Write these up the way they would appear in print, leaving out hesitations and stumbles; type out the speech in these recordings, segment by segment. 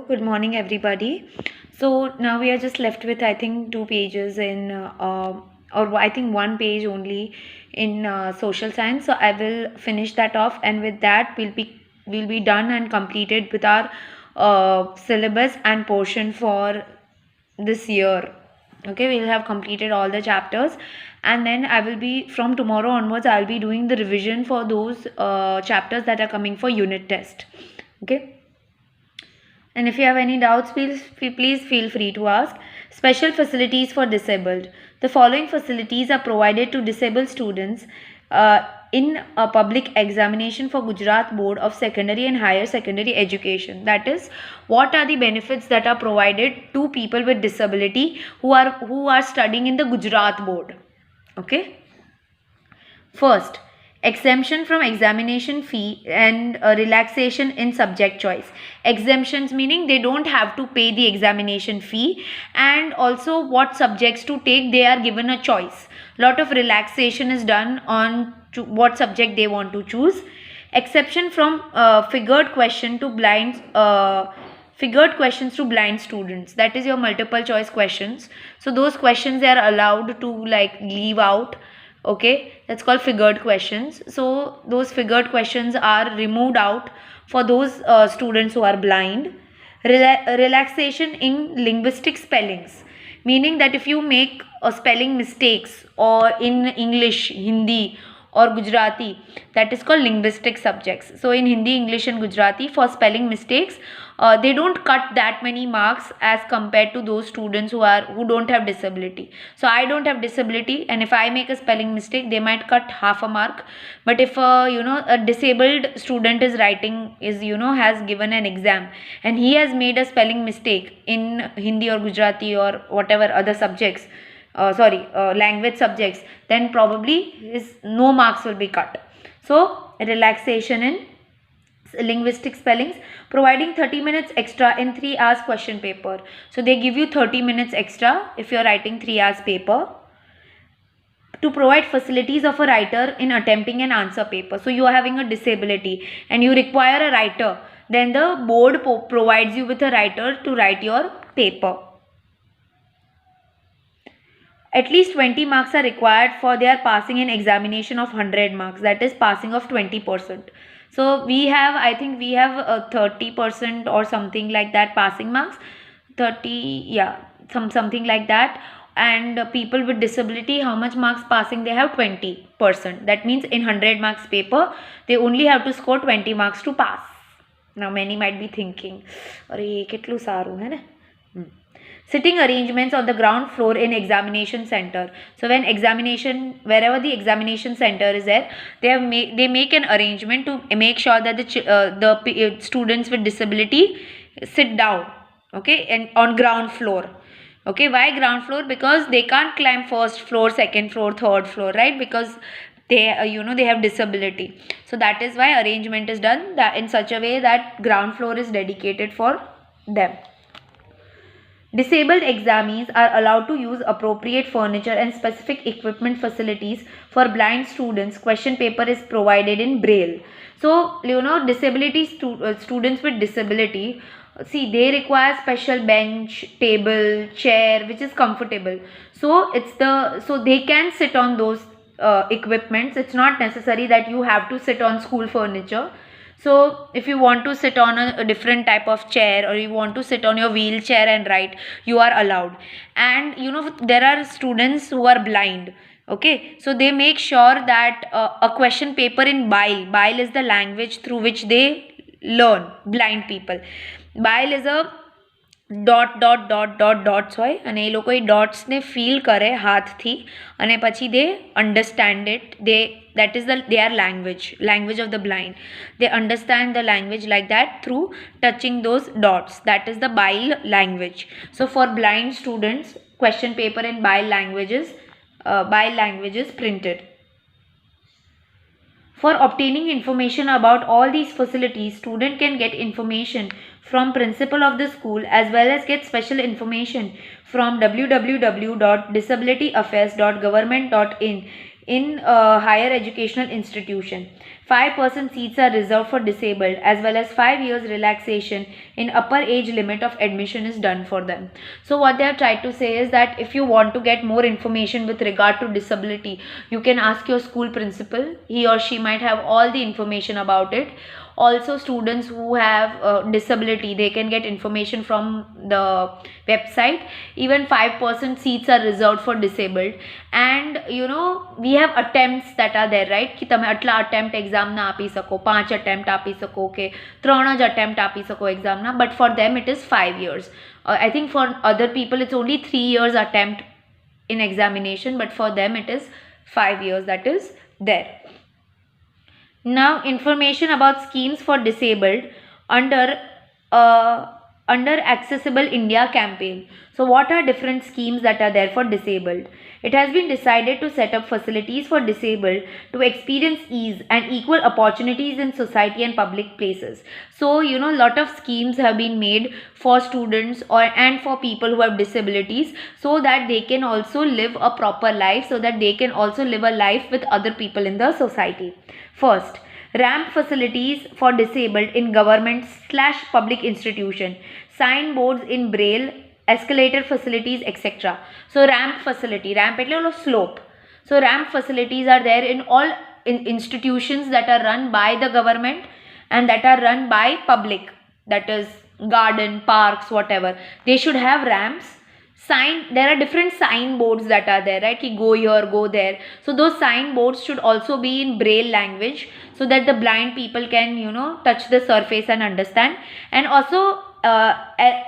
good morning everybody. So now we are just left with I think two pages in or I think one page only in social science. So I will finish that off, and with that we'll be done and completed with our syllabus and portion for this year. Okay, we'll have completed all the chapters, and then I will be from tomorrow onwards I'll be doing the revision for those chapters that are coming for unit test. Okay. And if you have any doubts, please feel free to ask. Special facilities for disabled. The following facilities are provided to disabled students in a public examination for Gujarat Board of Secondary and Higher Secondary Education. That is, what are the benefits that are provided to people with disability who are studying in the Gujarat Board? Okay. First, exemption from examination fee and relaxation in subject choice. Exemptions meaning they don't have to pay the examination fee, and also what subjects to take, they are given a choice. Lot of relaxation is done on what subject they want to choose. Exception from figured questions to blind students, that is your multiple choice questions. So those questions they are allowed to leave out. Okay, that's called figured questions. So those figured questions are removed out for those students who are blind. Relaxation in linguistic spellings, meaning that if you make spelling mistakes or in English, Hindi or Gujarati, that is called linguistic subjects. So in Hindi, English and Gujarati, for spelling mistakes, they don't cut that many marks as compared to those students who don't have disability. So I don't have disability, and if I make a spelling mistake, they might cut half a mark. But if a disabled student has given an exam and he has made a spelling mistake in Hindi or Gujarati or whatever other subjects, language subjects, then probably no marks will be cut. So relaxation in linguistic spellings, providing 30 minutes extra in 3 hours question paper. So they give you 30 minutes extra if you are writing 3 hours paper. To provide facilities of a writer in attempting an answer paper. So you are having a disability and you require a writer, then the board provides you with a writer to write your paper. At least 20 marks are required for their passing an examination of 100 marks, that is passing of 20%. So we have, I think we have 30% or something like that passing marks, 30, yeah, something like that. And people with disability, how much marks passing they have? 20%. That means in 100 marks paper, they only have to score 20 marks to pass. Now many might be thinking, "Arey, ketlu saru hai na?" Sitting arrangements on the ground floor in examination center. So when wherever the examination center is there, they make an arrangement to make sure that the students with disability sit down, okay, and on ground floor. Okay, why ground floor? Because they can't climb first floor, second floor, third floor, right? Because they they have disability. So that is why arrangement is done that in such a way that ground floor is dedicated for them. Disabled examinees are allowed to use appropriate furniture and specific equipment facilities. For blind students, question paper is provided in braille. So, students with disability, see, they require special bench, table, chair, which is comfortable. So they can sit on those equipments. It's not necessary that you have to sit on school furniture. So if you want to sit on a different type of chair, or you want to sit on your wheelchair and write, you are allowed. And there are students who are blind. Okay, so they make sure that a question paper in Braille is the language through which they learn, blind people. Braille is a dots હોય અને એ લોકો એ ડોટ્સને feel કરે હાથથી અને પછી they understand it. That is their language of the blind. They understand the language like that through touching those dots. That is the Braille language. So for blind students, question paper in Braille language is printed. For obtaining information about all these facilities, student can get information from principal of the school as well as get special information from www.disabilityaffairs.government.in in a higher educational institution. 5% seats are reserved for disabled, as well as 5 years relaxation in upper age limit of admission is done for them. So what they have tried to say is that if you want to get more information with regard to disability, you can ask your school principal. He or she might have all the information about it. Also, students who have disability, they can get information from the website. Even 5% seats are reserved for disabled. And we have attempts that are there, right? कि તમે આટલા attempt exam ના આપી શકો, 5 attempt આપી શકો કે 3 જ attempt આપી શકો exam ના, but for them it is 5 years. I think for other people it's only 3 years attempt in examination, but for them it is 5 years that is there. Now, information about schemes for disabled under Accessible India campaign. So what are different schemes that are there for disabled? It has been decided to set up facilities for disabled to experience ease and equal opportunities in society and public places. So, lot of schemes have been made for students and for people who have disabilities, so that they can also live a proper life, so that they can also live a life with other people in the society. First, ramp facilities for disabled in government/public institution, signboards in braille, escalator facilities, etc. So ramp facility, ramp એટલે slope. So ramp facilities are there in all institutions that are run by the government and that are run by public, that is garden, parks, whatever. They should have ramps. There are different signboards that are there, right? Go here, go there. So those signboards should also be in braille language, so that the blind people can touch the surface and understand. And also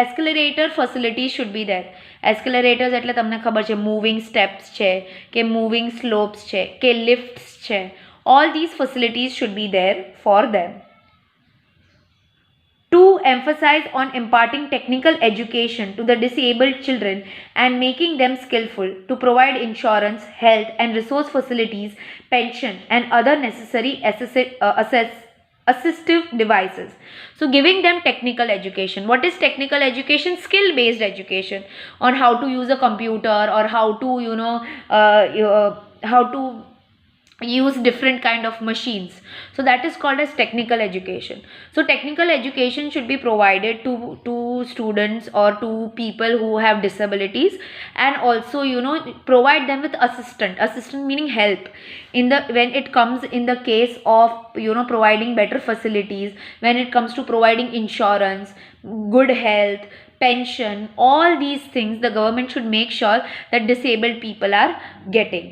escalator facilities should be there. Escalators એટલે તમને ખબર છે, moving steps છે કે moving slopes છે કે lifts છે. All these facilities should be there for them. To emphasize on imparting technical education to the disabled children and making them skillful, to provide insurance, health and resource facilities, pension and other necessary assistive devices. So giving them technical education. What is technical education? Skill based education on how to use a computer, or how to how to use different kind of machines. So that is called as technical education. So technical education should be provided to students or to people who have disabilities, and also provide them with assistant meaning help when it comes in the case of providing better facilities, when it comes to providing insurance, good health, pension. All these things the government should make sure that disabled people are getting.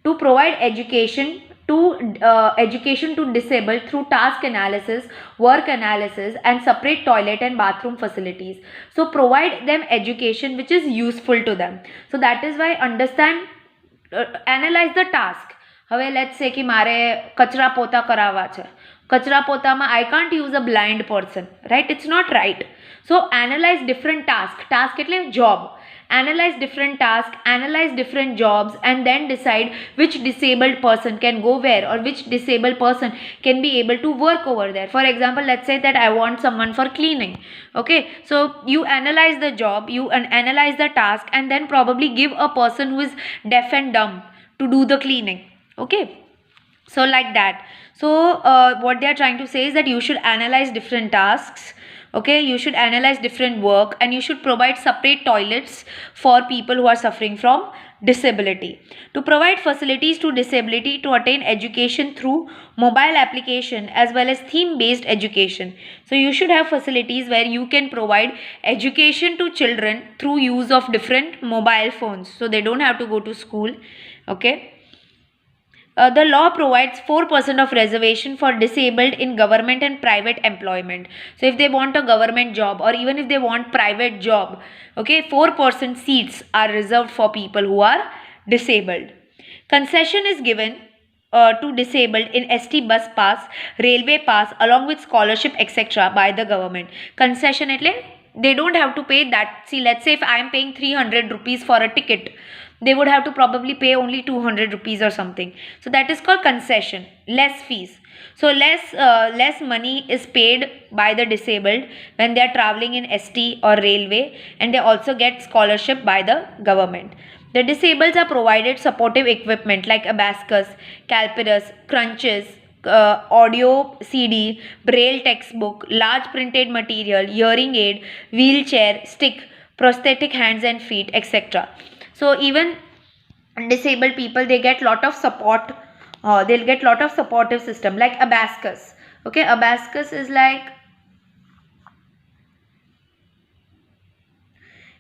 To provide education to disabled through task analysis, work analysis and separate toilet and bathroom facilities. So provide them education which is useful to them. So that is why analyze the task. હવે let's say कि मारे कचरा पोता करावा छे, कचरा पोताમાં I can't use a blind person, right? It's not right. So analyze different task એટલે job. Analyze different tasks, analyze different jobs, and then decide which disabled person can go where, or which disabled person can be able to work over there. For example, let's say that I want someone for cleaning. Okay, so you analyze the job, you analyze the task, and then probably give a person who is deaf and dumb to do the cleaning. Okay, so like that. So what they are trying to say is that you should analyze different tasks. Okay, you should analyze different work, and you should provide separate toilets for people who are suffering from disability. To provide facilities to disability to attain education through mobile application as well as theme based education. So you should have facilities where you can provide education to children through use of different mobile phones, so they don't have to go to school. Okay. The law provides 4% of reservation for disabled in government and private employment. So if they want a government job, or even if they want private job, okay, 4% seats are reserved for people who are disabled. Concession is given to disabled in ST bus pass, railway pass, along with scholarship, etc. by the government. Concession એટલે they don't have to pay that. See, let's say if I am paying 300 rupees for a ticket, they would have to probably pay only 200 rupees or something. So that is called concession, less fees. So less money is paid by the disabled when they are traveling in ST or railway, and they also get scholarship by the government. The disabled are provided supportive equipment like abacus, calipers, crunches, audio CD, braille textbook, large printed material, hearing aid, wheelchair, stick, prosthetic hands and feet, etc. So even disabled people, they get lot of support. They'll get lot of supportive system like abacus. Okay, abacus is like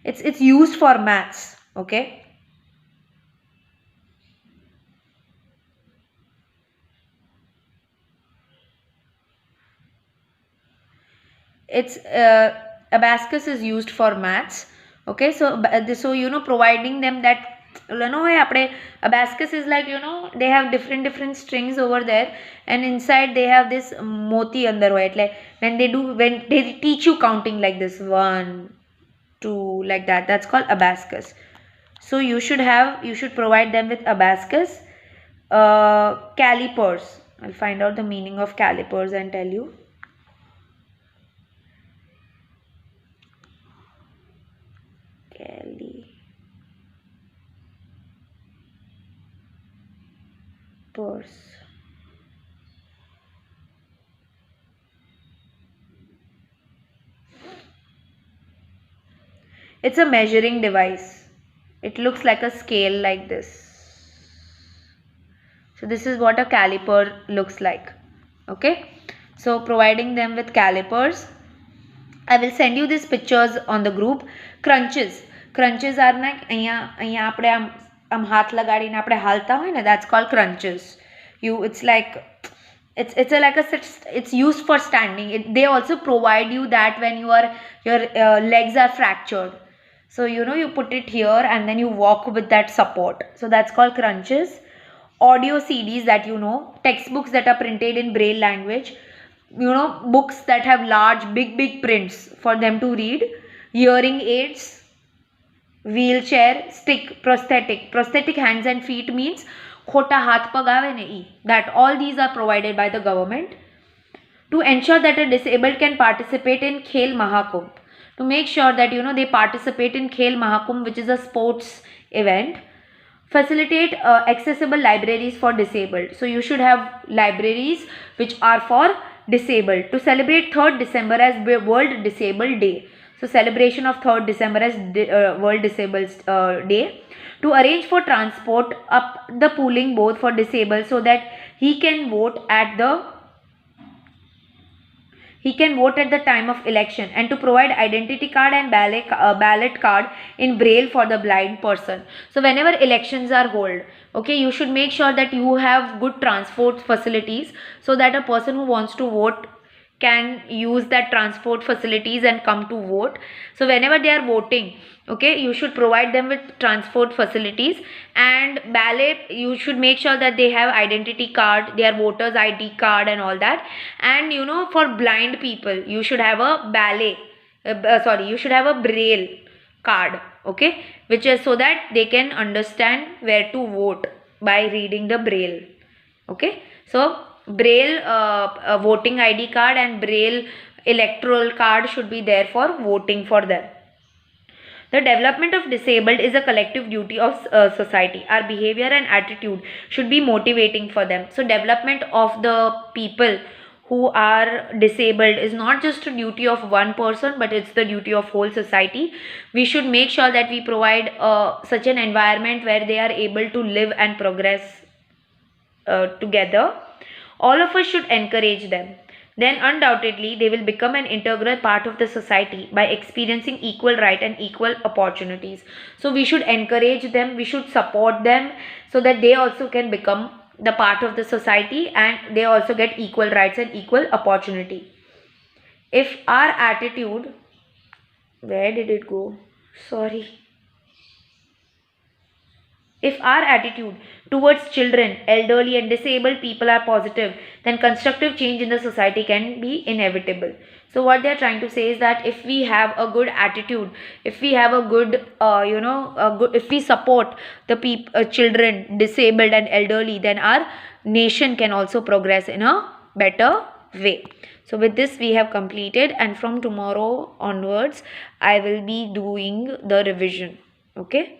it's used for maths. Okay. It's abacus is used for maths. Okay, so so providing them that abacus is like they have different strings over there, and inside they have this moti andar hoye, like when they teach you counting like this 1 2 like that, that's called abacus. So you should provide them with abacus. Calipers, I'll find out the meaning of calipers and tell you. Calipers. It's a measuring device. It looks like a scale like this. So this is what a caliper looks like. Okay. So providing them with calipers. I will send you these pictures on the group. Crunches. Crunches are like અહીંયા આપણે આમ હાથ લગાડીને આપણે હાલતા હોય ને, that's called crunches. It's like it's used for standing. They also provide you that when your legs are fractured. So you put it here and then you walk with that support. So that's called crunches. Audio CDs, that textbooks that are printed in braille language, books that have large big prints for them to read, hearing aids, wheelchair, stick, prosthetic hands and feet means khota hath pag ave ne e, that all these are provided by the government. To ensure that a disabled can participate in Khel Mahakumbh, to make sure that they participate in Khel Mahakumbh, which is a sports event. Facilitate accessible libraries for disabled. So you should have libraries which are for disabled. To celebrate 3rd December as World Disabled Day. So celebration of 3rd December as World Disabled Day. To arrange for transport up the polling booth for disabled so that he can vote at the time of election, and to provide identity card and ballot card in braille for the blind person. So whenever elections are held, okay, you should make sure that you have good transport facilities so that a person who wants to vote can use that transport facilities and come to vote. So whenever they are voting, okay, you should provide them with transport facilities, and ballot, you should make sure that they have identity card, their voters ID card and all that. And for blind people, you should have a you should have a braille card, okay, which is so that they can understand where to vote by reading the braille. Okay, so braille voting ID card and braille electoral card should be there for voting for them. The development of disabled is a collective duty of society. Our behavior and attitude should be motivating for them. So development of the people who are disabled is not just a duty of one person, but it's the duty of whole society. We should make sure that we provide such an environment where they are able to live and progress together. All of us should encourage them. Then undoubtedly they will become an integral part of the society by experiencing equal right and equal opportunities. So we should encourage them, we should support them so that they also can become the part of the society and they also get equal rights and equal opportunity. If our attitude, where did it go? Sorry. If our attitude towards children, elderly and disabled people are positive, then constructive change in the society can be inevitable. So what they are trying to say is that if we have a good attitude, if we have a good, if we support the children, disabled and elderly, then our nation can also progress in a better way. So with this we have completed, and from tomorrow onwards I will be doing the revision. Okay.